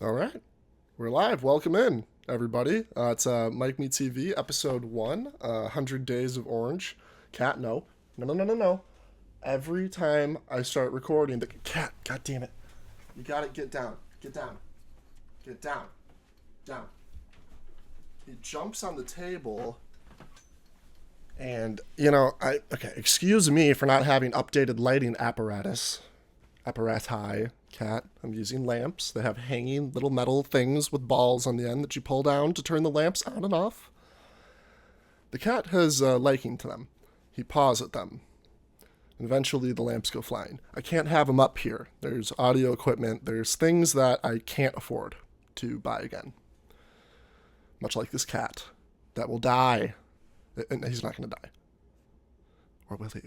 All right, we're live. Welcome in, everybody. It's MicMe TV, episode 1, 100 Days of Orange. Cat, no. No, no, no, no, no. Every time I start recording, the cat, god damn it. You gotta get down. Get down. Get down. Down. He jumps on the table, and, okay, excuse me for not having updated lighting apparati, cat. I'm using lamps. They have hanging little metal things with balls on the end that you pull down to turn the lamps on and off. The cat has a liking to them. He paws at them. And eventually the lamps go flying. I can't have them up here. There's audio equipment. There's things that I can't afford to buy again. Much like this cat that will die. And he's not going to die. Or will he?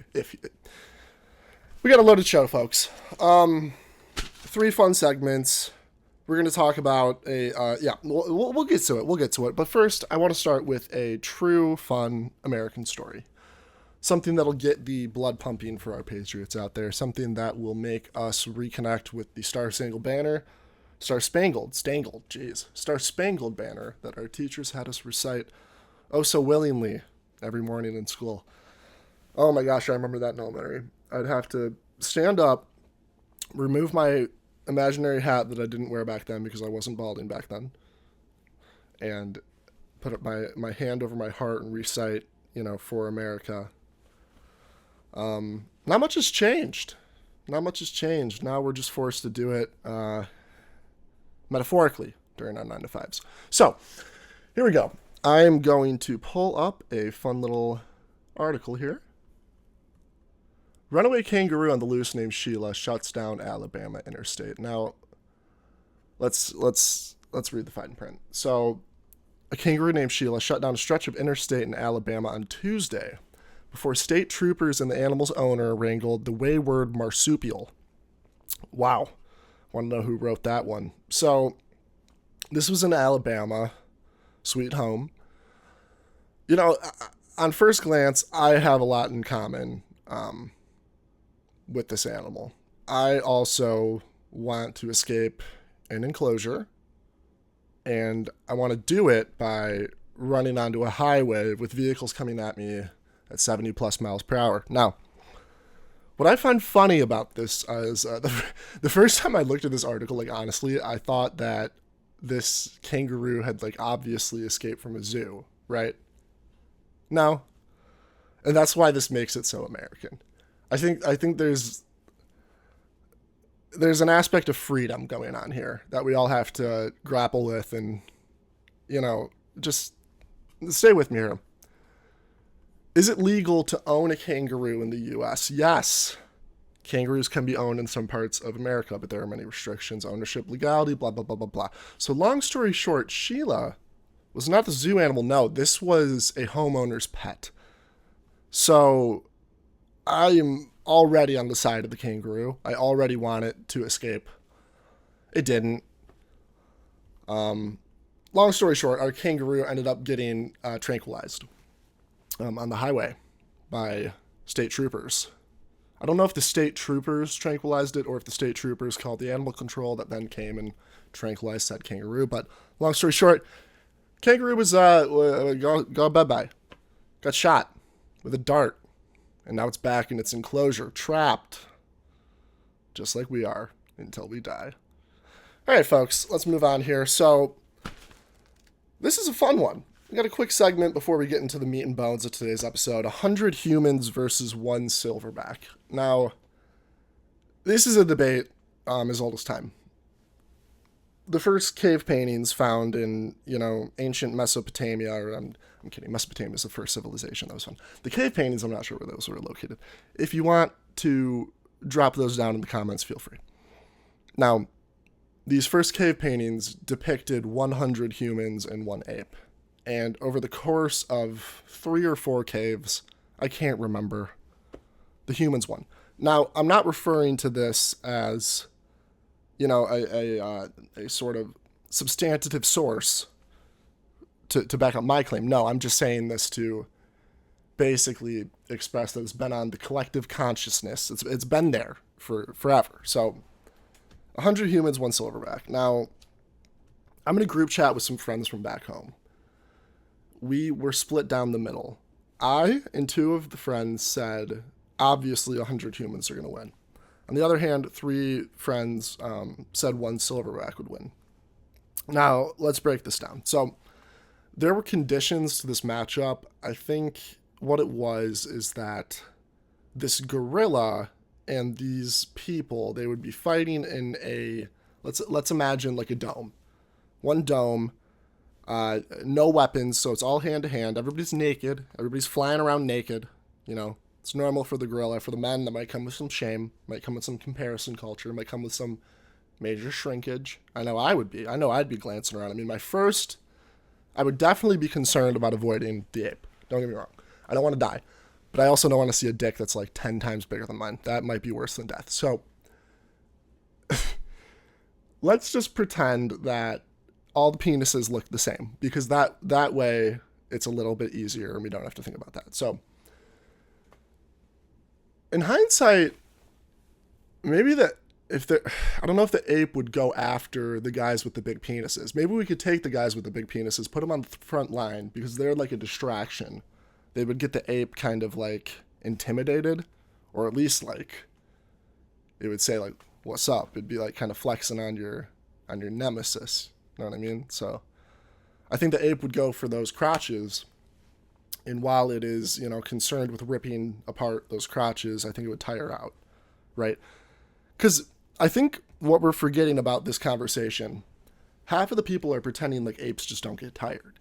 We got a loaded show, folks. 3 fun segments. We're going to talk about we'll get to it. We'll get to it. But first, I want to start with a true, fun American story. Something that'll get the blood pumping for our patriots out there. Something that will make us reconnect with the Star Spangled Banner that our teachers had us recite oh so willingly every morning in school. Oh my gosh, I remember that in elementary. I'd have to stand up, remove my imaginary hat that I didn't wear back then because I wasn't balding back then, and put up my hand over my heart and recite, for America. Not much has changed. Now we're just forced to do it metaphorically during our 9 to 5s. So, here we go. I'm going to pull up a fun little article here. Runaway kangaroo on the loose named Sheila shuts down Alabama interstate. Now, let's read the fine print. So, a kangaroo named Sheila shut down a stretch of interstate in Alabama on Tuesday before state troopers and the animal's owner wrangled the wayward marsupial. Wow. Want to know who wrote that one? So, this was in Alabama, sweet home. On first glance, I have a lot in common with this animal. I also want to escape an enclosure, and I want to do it by running onto a highway with vehicles coming at me at 70 plus miles per hour. Now, what I find funny about this is the first time I looked at this article, honestly, I thought that this kangaroo had obviously escaped from a zoo, right? No. And that's why this makes it so American. I think there's an aspect of freedom going on here that we all have to grapple with, and just stay with me here. Is it legal to own a kangaroo in the U.S.? Yes. Kangaroos can be owned in some parts of America, but there are many restrictions, ownership, legality, blah, blah, blah, blah, blah. So long story short, Sheila was not the zoo animal. No, this was a homeowner's pet. So I am already on the side of the kangaroo. I already want it to escape. It didn't. Long story short, our kangaroo ended up getting tranquilized on the highway by state troopers. I don't know if the state troopers tranquilized it or if the state troopers called the animal control that then came and tranquilized said kangaroo. But long story short, kangaroo was go bye-bye. Got shot with a dart. And now it's back in its enclosure, trapped. Just like we are, until we die. All right, folks, let's move on here. So, this is a fun one. We got a quick segment before we get into the meat and bones of today's episode. 100 humans versus 1 silverback. Now, this is a debate as old as time. The first cave paintings found in, ancient Mesopotamia, or I'm kidding, Mesopotamia is the first civilization. That was fun. The cave paintings, I'm not sure where those were located. If you want to drop those down in the comments, feel free. Now, these first cave paintings depicted 100 humans and 1 ape. And over the course of 3 or 4 caves, I can't remember, the humans won. Now, I'm not referring to this as a sort of substantive source to back up my claim. No, I'm just saying this to basically express that it's been on the collective consciousness. It's been there for forever. So 100 humans, 1 silverback. Now, I'm in a group chat with some friends from back home. We were split down the middle. I and two of the friends said, obviously 100 humans are going to win. On the other hand, three friends said one silverback would win. Now, let's break this down. So, there were conditions to this matchup. I think what it was is that this gorilla and these people, they would be fighting in a, let's imagine like a dome. One dome, no weapons, so it's all hand to hand. Everybody's naked. Everybody's flying around naked. You know, it's normal for the gorilla. For the men, that might come with some shame, might come with some comparison culture, might come with some major shrinkage. I know I would be. I know I'd be glancing around. I mean, I would definitely be concerned about avoiding the ape. Don't get me wrong. I don't want to die. But I also don't want to see a dick that's like 10 times bigger than mine. That might be worse than death. So let's just pretend that all the penises look the same, because that way it's a little bit easier and we don't have to think about that. So in hindsight, maybe I don't know if the ape would go after the guys with the big penises. Maybe we could take the guys with the big penises, put them on the front line because they're like a distraction. They would get the ape kind of like intimidated, or at least like it would say like, "What's up?" It'd be like kind of flexing on your nemesis. You know what I mean? So I think the ape would go for those crotches, and while it is, you know, concerned with ripping apart those crotches, I think it would tire out, right? Because I think what we're forgetting about this conversation, half of the people are pretending like apes just don't get tired.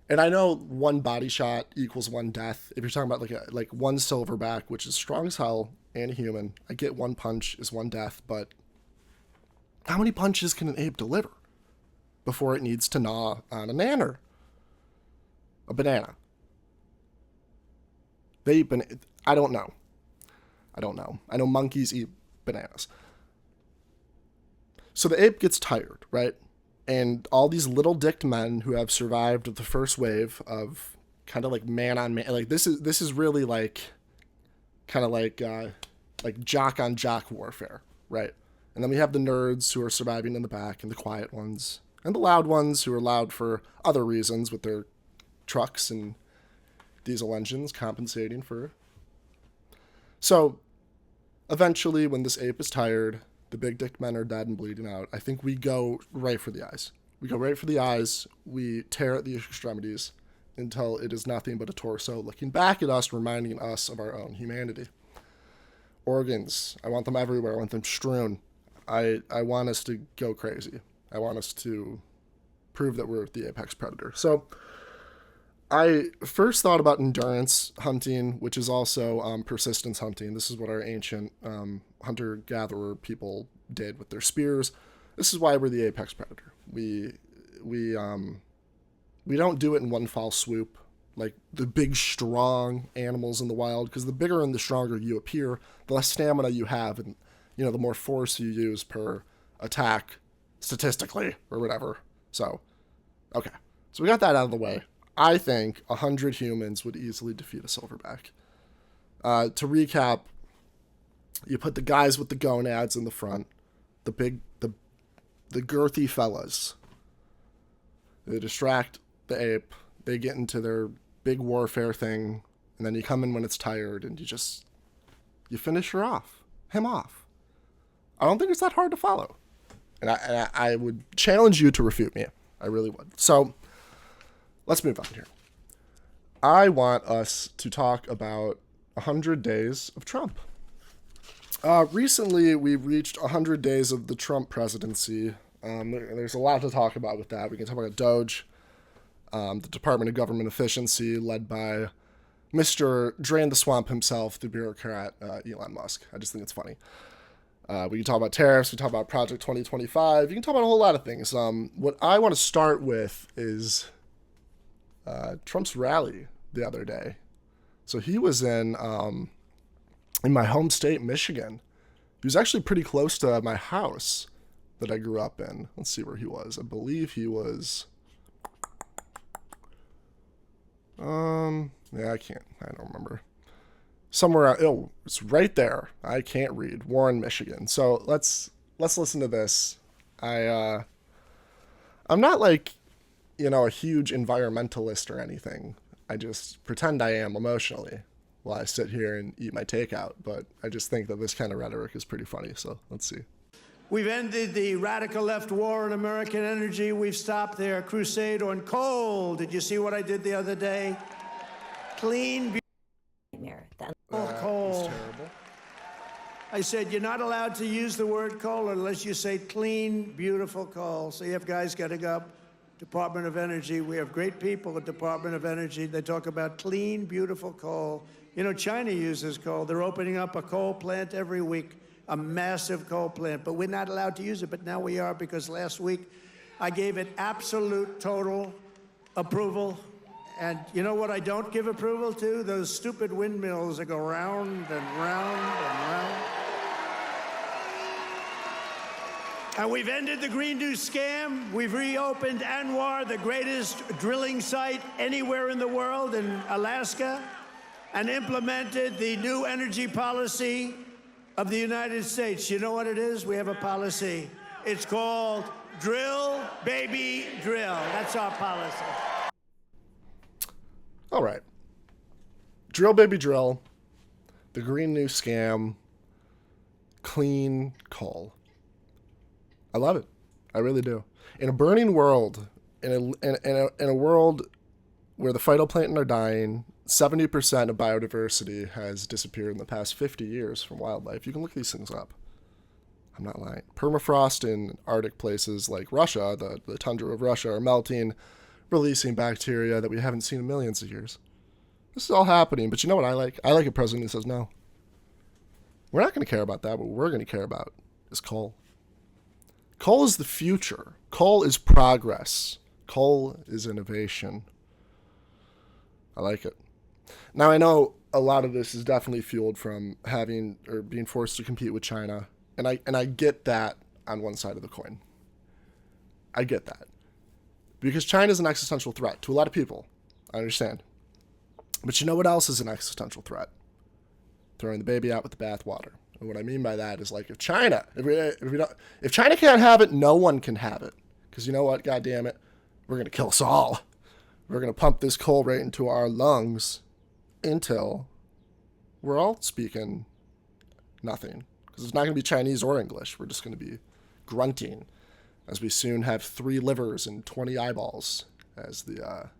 And I know one body shot equals one death. If you're talking about like one silverback, which is strong as hell and a human, I get one punch is one death, but how many punches can an ape deliver before it needs to gnaw on a nanner? A banana. They eat I don't know. I know monkeys eat bananas. So the ape gets tired, right? And all these little dicked men who have survived the first wave of kind of like man on man, like this is really like kind of like jock on jock warfare, right? And then we have the nerds who are surviving in the back, and the quiet ones, and the loud ones who are loud for other reasons with their trucks and diesel engines compensating for. So eventually, when this ape is tired, the big dick men are dead and bleeding out, I think we go right for the eyes. We go right for the eyes. We tear at the extremities until it is nothing but a torso looking back at us, reminding us of our own humanity. Organs, I want them everywhere. I want them strewn. I want us to go crazy. I want us to prove that we're the apex predator. So I first thought about endurance hunting, which is also persistence hunting. This is what our ancient hunter-gatherer people did with their spears. This is why we're the apex predator. We don't do it in one foul swoop like the big, strong animals in the wild, because the bigger and the stronger you appear, the less stamina you have, and you know the more force you use per attack, statistically or whatever. So, okay, so we got that out of the way. I think 100 humans would easily defeat a silverback. To recap, you put the guys with the gonads in the front, the girthy fellas. They distract the ape. They get into their big warfare thing, and then you come in when it's tired, and you finish him off. I don't think it's that hard to follow, and I would challenge you to refute me. I really would. So let's move on here. I want us to talk about 100 days of Trump. Recently, we reached 100 days of the Trump presidency. There's a lot to talk about with that. We can talk about Doge, the Department of Government Efficiency, led by Mr. Drain the Swamp himself, the bureaucrat, Elon Musk. I just think it's funny. We can talk about tariffs. We can talk about Project 2025. You can talk about a whole lot of things. What I want to start with is Trump's rally the other day. So he was in my home state, Michigan. He was actually pretty close to my house that I grew up in. Let's see where he was. I believe he was... I don't remember. Somewhere, it's right there. I can't read. Warren, Michigan. So let's listen to this. I'm I'm not like, a huge environmentalist or anything. I just pretend I am emotionally while I sit here and eat my takeout. But I just think that this kind of rhetoric is pretty funny. So let's see. We've ended the radical left war on American energy. We've stopped their crusade on coal. Did you see what I did the other day? Clean, coal. Terrible. I said, you're not allowed to use the word coal unless you say clean, beautiful coal. So you have guys getting up, Department of Energy. We have great people at Department of Energy. They talk about clean, beautiful coal. China uses coal. They're opening up a coal plant every week, a massive coal plant. But we're not allowed to use it. But now we are, because last week I gave it absolute, total approval. And you know what I don't give approval to? Those stupid windmills that go round and round and round. And we've ended the Green New scam. We've reopened Anwar, the greatest drilling site anywhere in the world, in Alaska, and implemented the new energy policy of the United States. You know what it is? We have a policy. It's called Drill, Baby, Drill. That's our policy. All right. Drill, baby, drill. The Green New scam. Clean coal. I love it. I really do. In a burning world, in a world where the phytoplankton are dying, 70% of biodiversity has disappeared in the past 50 years from wildlife. You can look these things up. I'm not lying. Permafrost in Arctic places like Russia, the tundra of Russia, are melting, releasing bacteria that we haven't seen in millions of years. This is all happening, but you know what I like? I like a president who says no. We're not going to care about that. What we're going to care about is coal. Coal is the future. Coal is progress. Coal is innovation. I like it. Now, I know a lot of this is definitely fueled from having or being forced to compete with China. And I get that on one side of the coin. I get that. Because China is an existential threat to a lot of people. I understand. But you know what else is an existential threat? Throwing the baby out with the bathwater. And what I mean by that is, like, if China can't have it, no one can have it. Because you know what? God damn it, we're gonna kill us all. We're gonna pump this coal right into our lungs until we're all speaking nothing. Because it's not gonna be Chinese or English. We're just gonna be grunting, as we soon have 3 livers and 20 eyeballs as the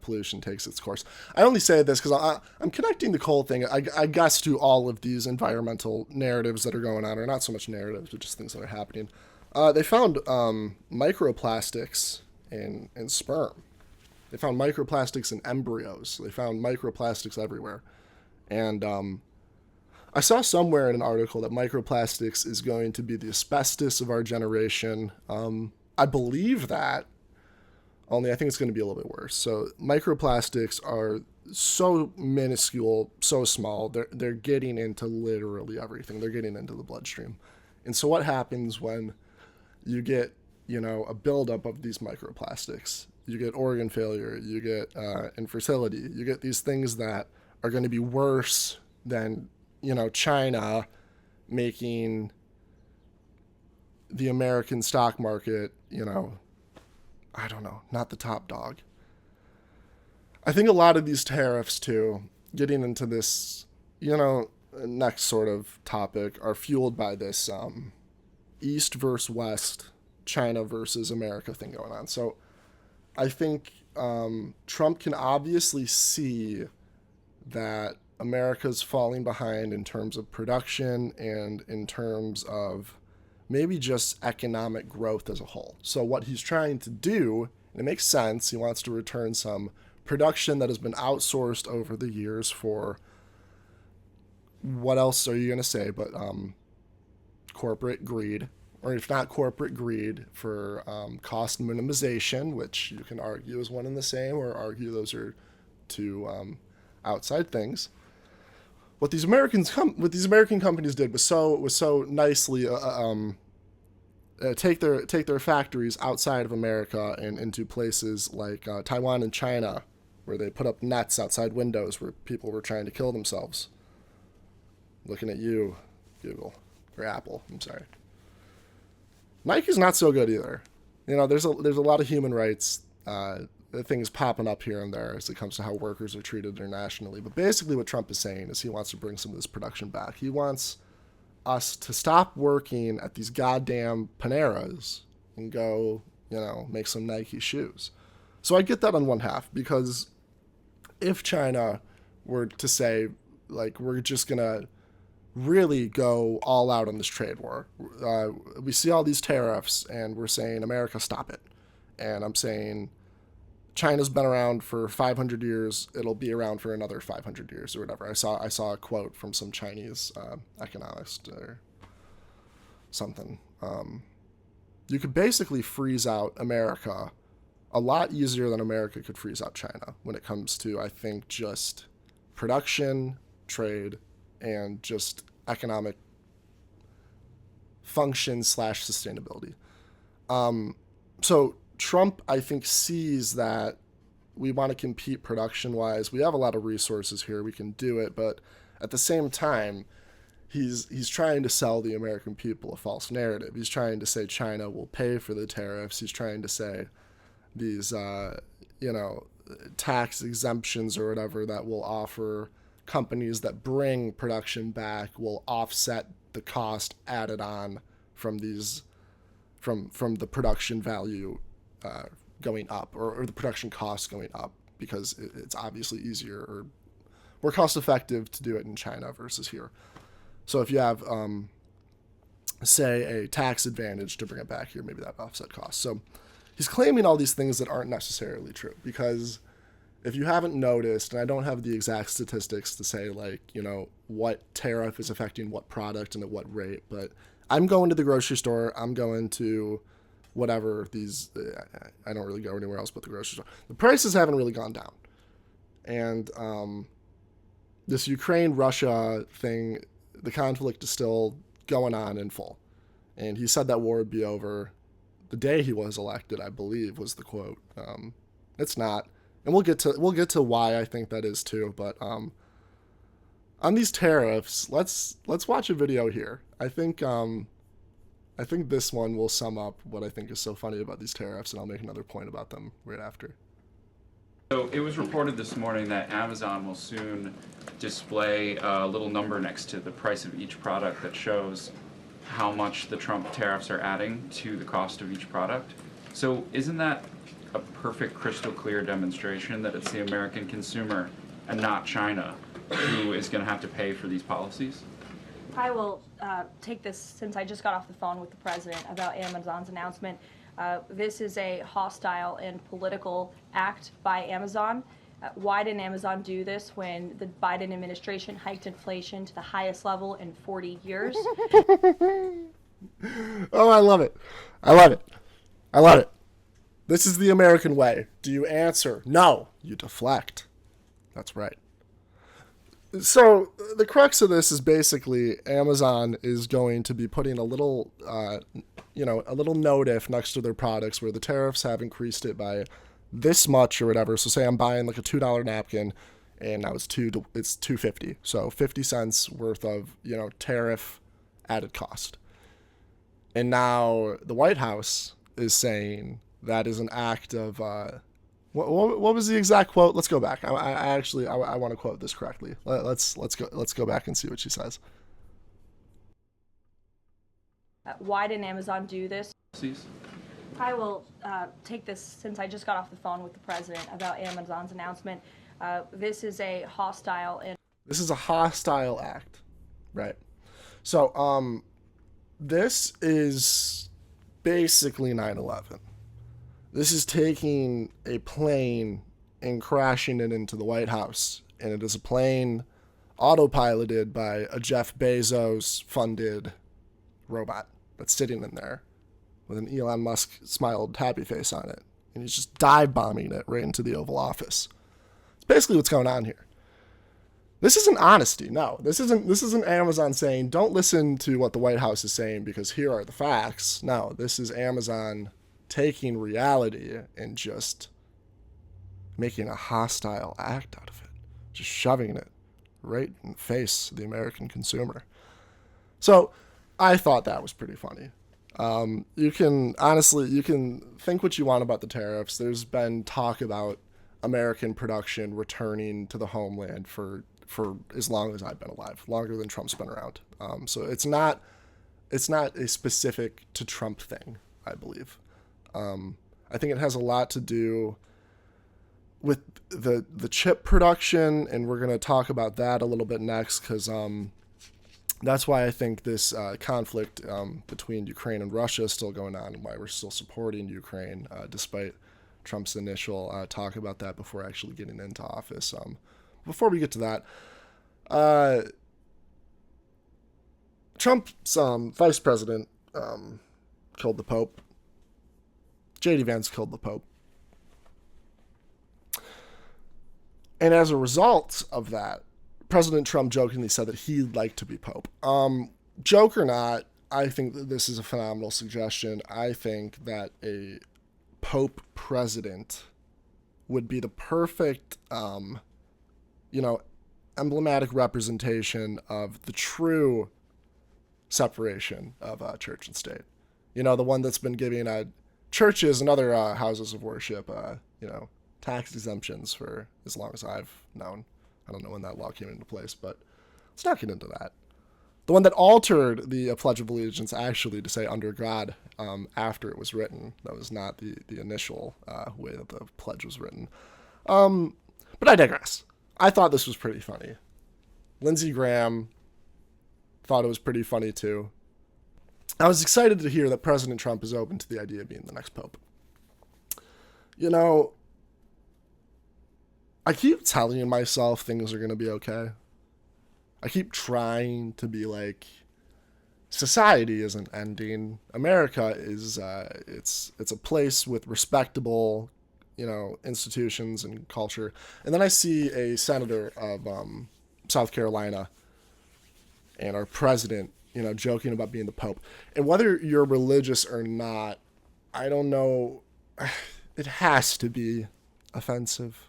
pollution takes its course. I only say this because I'm connecting the coal thing, I guess, to all of these environmental narratives that are going on, or not so much narratives, but just things that are happening. They found microplastics in sperm. They found microplastics in embryos. They found microplastics everywhere. And I saw somewhere in an article that microplastics is going to be the asbestos of our generation. I believe that. Only I think it's going to be a little bit worse. So microplastics are so minuscule, so small. They're getting into literally everything. They're getting into the bloodstream. And so what happens when you get, a buildup of these microplastics? You get organ failure. You get infertility. You get these things that are going to be worse than, China making the American stock market, I don't know, not the top dog. I think a lot of these tariffs, too, getting into this, next sort of topic, are fueled by this East versus West, China versus America thing going on. So I think Trump can obviously see that America's falling behind in terms of production and in terms of maybe just economic growth as a whole. So what he's trying to do, and it makes sense, he wants to return some production that has been outsourced over the years for, what else are you going to say, but corporate greed, or if not corporate greed, for cost minimization, which you can argue is one and the same, or argue those are two outside things. What these American companies did was so nicely take their factories outside of America and into places like Taiwan and China, where they put up nets outside windows where people were trying to kill themselves. Looking at you, Google, or Apple. I'm sorry. Nike's not so good either. there's a lot of human rights things popping up here and there as it comes to how workers are treated internationally. But basically what Trump is saying is he wants to bring some of this production back. He wants us to stop working at these goddamn Paneras and go, make some Nike shoes. So I get that on one half, because if China were to say, like, we're just going to really go all out on this trade war, we see all these tariffs and we're saying, America, stop it. And I'm saying, China's been around for 500 years. It'll be around for another 500 years or whatever. I saw a quote from some Chinese economist or something. You could basically freeze out America a lot easier than America could freeze out China when it comes to, I think, just production, trade, and just economic function / sustainability. So Trump, I think, sees that we want to compete production-wise. We have a lot of resources here. We can do it. But at the same time, he's trying to sell the American people a false narrative. He's trying to say China will pay for the tariffs. He's trying to say these, tax exemptions or whatever that will offer companies that bring production back will offset the cost added on from these, from the production value going up, or the production costs going up, because it's obviously easier or more cost effective to do it in China versus here. So if you have, say, a tax advantage to bring it back here, maybe that offset costs. So he's claiming all these things that aren't necessarily true, because if you haven't noticed, and I don't have the exact statistics to say, like, what tariff is affecting what product and at what rate, but I'm going to the grocery store, I'm going to whatever these, I don't really go anywhere else but the grocery store. The prices haven't really gone down. And this Ukraine-Russia thing, the conflict is still going on in full. And he said that war would be over the day he was elected, I believe, was the quote. It's not. And we'll get to why I think that is too. But on these tariffs, let's watch a video here. I think this one will sum up what I think is so funny about these tariffs, and I'll make another point about them right after. So it was reported this morning that Amazon will soon display a little number next to the price of each product that shows how much the Trump tariffs are adding to the cost of each product. So isn't that a perfect, crystal clear demonstration that it's the American consumer and not China who is going to have to pay for these policies? I will take this, since I just got off the phone with the president about Amazon's announcement. This is a hostile and political act by Amazon. Why didn't Amazon do this when the Biden administration hiked inflation to the highest level in 40 years? Oh, I love it. I love it. I love it. This is the American way. Do you answer? No. You deflect. That's right. So the crux of this is basically Amazon is going to be putting a little, a little notice next to their products where the tariffs have increased it by this much or whatever. So say I'm buying like a $2 napkin, and now it's $2.50. So 50 cents worth of tariff added cost. And now the White House is saying that is an act of what was the exact quote? Let's go back. I want to quote this correctly. Let's go back and see what she says. Why didn't Amazon do this? Please. I will take this, since I just got off the phone with the president about Amazon's announcement. This is a hostile act, right? So this is basically 9/11. This is taking a plane and crashing it into the White House. And it is a plane autopiloted by a Jeff Bezos funded robot that's sitting in there with an Elon Musk smiled happy face on it. And he's just dive bombing it right into the Oval Office. It's basically what's going on here. This isn't honesty. No, this isn't Amazon saying, don't listen to what the White House is saying because here are the facts. No, this is Amazon taking reality and just making a hostile act out of it, just shoving it right in the face of the American consumer. So I thought that was pretty funny. You can think what you want about the tariffs. There's been talk about American production returning to the homeland for as long as I've been alive, longer than Trump's been around. So it's not a specific to Trump thing, I believe. I think it has a lot to do with the chip production, and we're going to talk about that a little bit next, because that's why I think this conflict between Ukraine and Russia is still going on, and why we're still supporting Ukraine, despite Trump's initial talk about that before actually getting into office. Before we get to that, Trump's vice president killed the Pope. J.D. Vance killed the Pope. And as a result of that, President Trump jokingly said that he'd like to be Pope. Joke or not, I think that this is a phenomenal suggestion. I think that a Pope president would be the perfect, emblematic representation of the true separation of church and state. The one that's been giving churches and other houses of worship, tax exemptions for as long as I've known. I don't know when that law came into place, but let's not get into that. The one that altered the Pledge of Allegiance actually to say under God after it was written. That was not the initial way that the pledge was written. But I digress. I thought this was pretty funny. Lindsey Graham thought it was pretty funny too. I was excited to hear that President Trump is open to the idea of being the next pope. I keep telling myself things are going to be okay. I keep trying to be like, society isn't ending. America is, it's a place with respectable, institutions and culture. And then I see a senator of South Carolina and our president, joking about being the Pope. And whether you're religious or not, I don't know, it has to be offensive.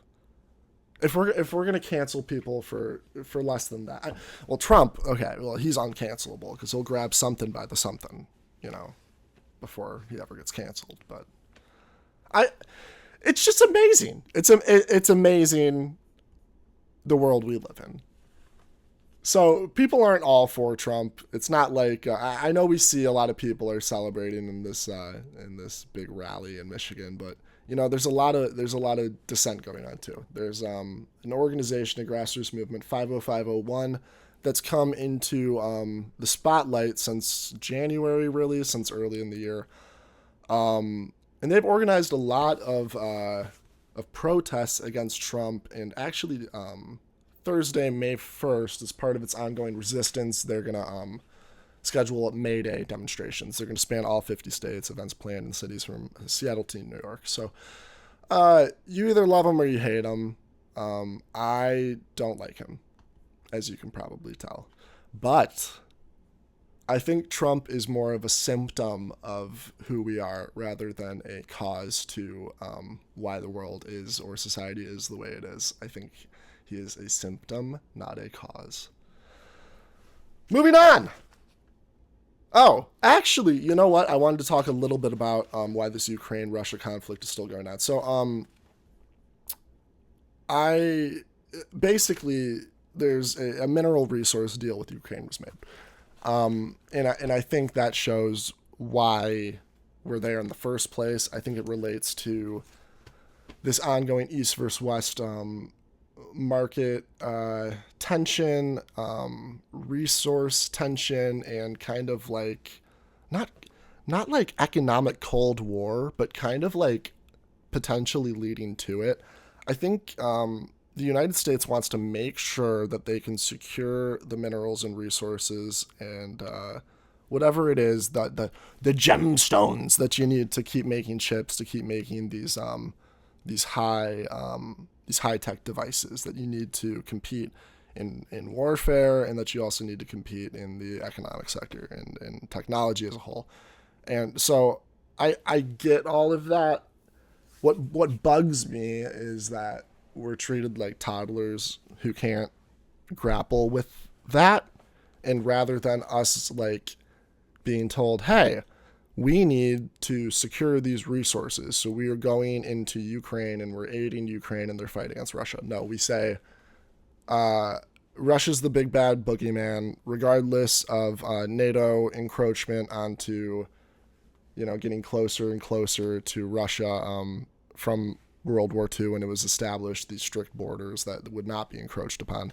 If we're gonna cancel people for less than that, Trump, okay, he's uncancelable because he'll grab something by the something, before he ever gets canceled. But it's just amazing. It's amazing the world we live in. So people aren't all for Trump. It's not like I know we see a lot of people are celebrating in this big rally in Michigan, but there's a lot of dissent going on too. There's an organization, a grassroots movement, 50501, that's come into the spotlight since January, really, since early in the year, and they've organized a lot of protests against Trump. And actually, Thursday, May 1st, as part of its ongoing resistance, they're gonna schedule May Day demonstrations. They're going to span all 50 states, events planned in cities from Seattle to New York. So you either love him or you hate him. I don't like him, as you can probably tell. But I think Trump is more of a symptom of who we are rather than a cause to why the world is or society is the way it is. I think he is a symptom, not a cause. Moving on. Oh, actually, you know what? I wanted to talk a little bit about why this Ukraine-Russia conflict is still going on. So, there's a mineral resource deal with Ukraine was made, and I think that shows why we're there in the first place. I think it relates to this ongoing East versus West market tension, resource tension, and kind of like not like economic Cold War, but kind of like potentially leading to it. I think the United States wants to make sure that they can secure the minerals and resources and whatever it is, the gemstones that you need to keep making chips, to keep making these high-tech devices that you need to compete in warfare, and that you also need to compete in the economic sector and in technology as a whole. And so I get all of that. What bugs me is that we're treated like toddlers who can't grapple with that, and rather than us like being told, hey, we need to secure these resources. So we are going into Ukraine and we're aiding Ukraine in their fight against Russia. No, we say Russia's the big bad boogeyman, regardless of NATO encroachment onto, getting closer and closer to Russia from World War II when it was established, these strict borders that would not be encroached upon.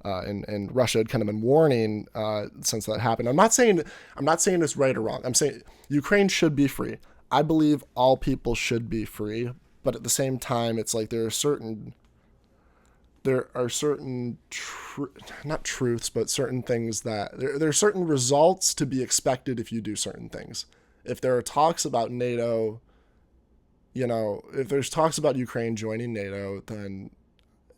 And Russia had kind of been warning since that happened. I'm not saying it's right or wrong. I'm saying Ukraine should be free. I believe all people should be free, but at the same time, it's like there are certain not truths, but certain things that there are certain results to be expected if you do certain things. If there are talks about NATO, if there's talks about Ukraine joining NATO, then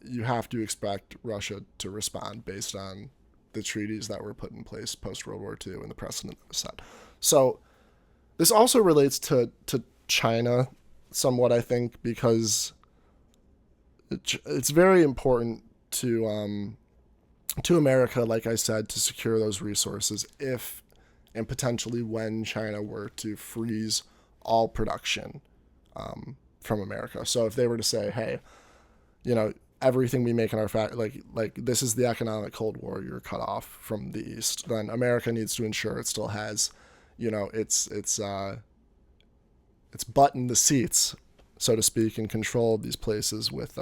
you have to expect Russia to respond based on the treaties that were put in place post-World War II and the precedent that was set. So this also relates to China somewhat, I think, because it's very important to America, like I said, to secure those resources if and potentially when China were to freeze all production from America. So if they were to say, hey, everything we make in our like this is the economic Cold War, you're cut off from the East, then America needs to ensure it still has, it's butt in the seats, so to speak, and control these places with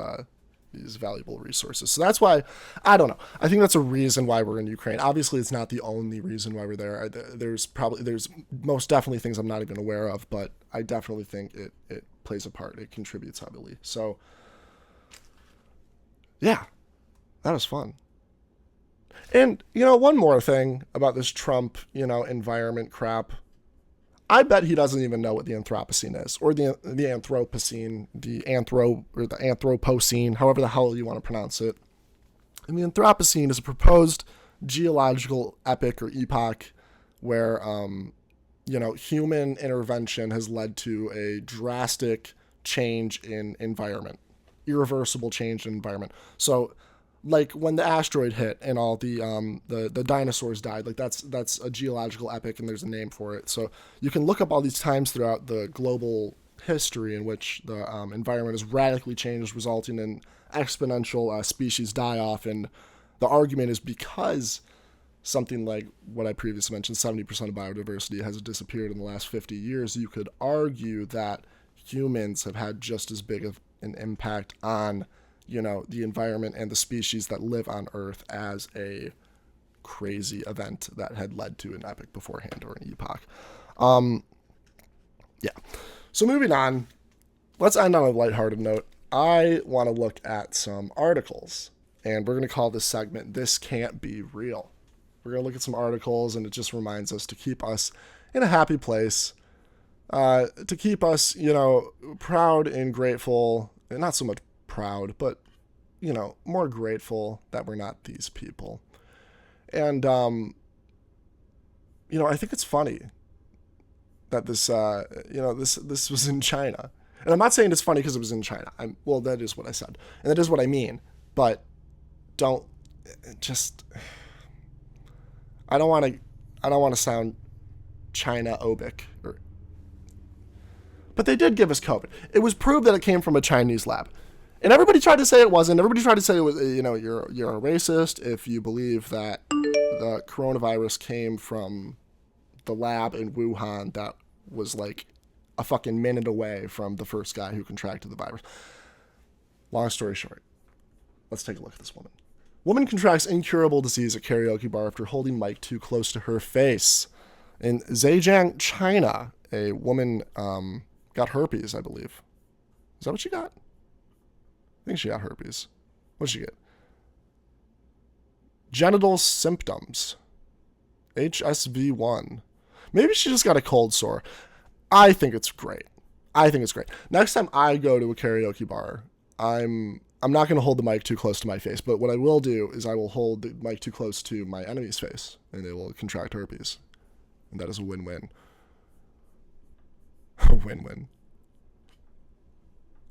these valuable resources. So that's why, I don't know. I think that's a reason why we're in Ukraine. Obviously, it's not the only reason why we're there. There's most definitely things I'm not even aware of, but I definitely think it plays a part. It contributes heavily. So, yeah, that was fun. And, one more thing about this Trump, environment crap. I bet he doesn't even know what the Anthropocene is, or the Anthropocene, the Anthropocene, however the hell you want to pronounce it. And the Anthropocene is a proposed geological epoch or epoch where, human intervention has led to a drastic change in environment, irreversible change in environment. So, like when the asteroid hit and all the dinosaurs died, like that's a geological epoch and there's a name for it. So you can look up all these times throughout the global history in which the environment has radically changed, resulting in exponential species die-off. And the argument is because something like what I previously mentioned, 70% of biodiversity has disappeared in the last 50 years, you could argue that humans have had just as big of an impact on the environment and the species that live on Earth as a crazy event that had led to an epoch beforehand or an epoch. Yeah. So moving on, let's end on a lighthearted note. I want to look at some articles, and we're going to call this segment, This Can't Be Real. We're going to look at some articles, and it just reminds us to keep us in a happy place, to keep us, proud and grateful, and not so much proud, but more grateful that we're not these people. And I think it's funny that this this was in China. And I'm not saying it's funny because it was in China. That is what I said, and that is what I mean. But I don't want to sound China-obic, but they did give us COVID. It was proved that it came from a Chinese lab. And everybody tried to say it wasn't. Everybody tried to say it was, you're a racist if you believe that the coronavirus came from the lab in Wuhan that was like a fucking minute away from the first guy who contracted the virus. Long story short, let's take a look at this woman. Woman contracts incurable disease at karaoke bar after holding mic too close to her face. In Zhejiang, China, a woman got herpes, I believe. Is that what she got? I think she got herpes. What did she get? Genital symptoms. HSV1. Maybe she just got a cold sore. I think it's great. Next time I go to a karaoke bar, I'm not going to hold the mic too close to my face, but what I will do is I will hold the mic too close to my enemy's face, and they will contract herpes. And that is a win-win. A win-win.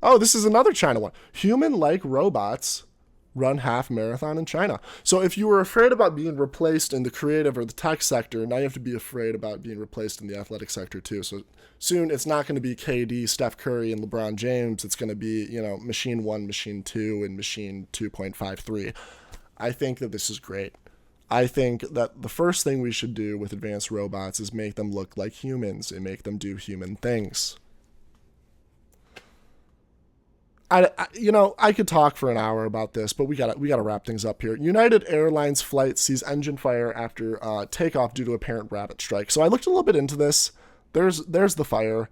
Oh, this is another China one. Human-like robots run half marathon in China. So if you were afraid about being replaced in the creative or the tech sector, now you have to be afraid about being replaced in the athletic sector too. So soon it's not going to be KD, Steph Curry, and LeBron James. It's going to be, machine 1, machine 2, and machine 2.53. I think that this is great. I think that the first thing we should do with advanced robots is make them look like humans and make them do human things. I could talk for an hour about this, but we gotta wrap things up here. United Airlines flight sees engine fire after takeoff due to apparent rabbit strike. So I looked a little bit into this. There's the fire.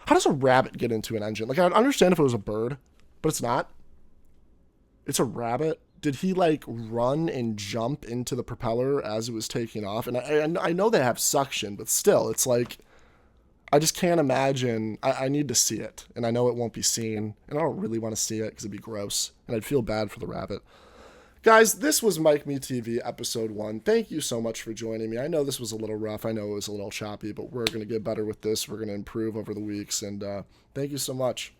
How does a rabbit get into an engine? Like, I'd understand if it was a bird, but it's not. It's a rabbit. Did he run and jump into the propeller as it was taking off? And I know they have suction, but still, it's like, I just can't imagine. I need to see it, and I know it won't be seen, and I don't really want to see it because it'd be gross, and I'd feel bad for the rabbit. Guys, this was MicMe TV episode 1. Thank you so much for joining me. I know this was a little rough. I know it was a little choppy, but we're going to get better with this. We're going to improve over the weeks, and thank you so much.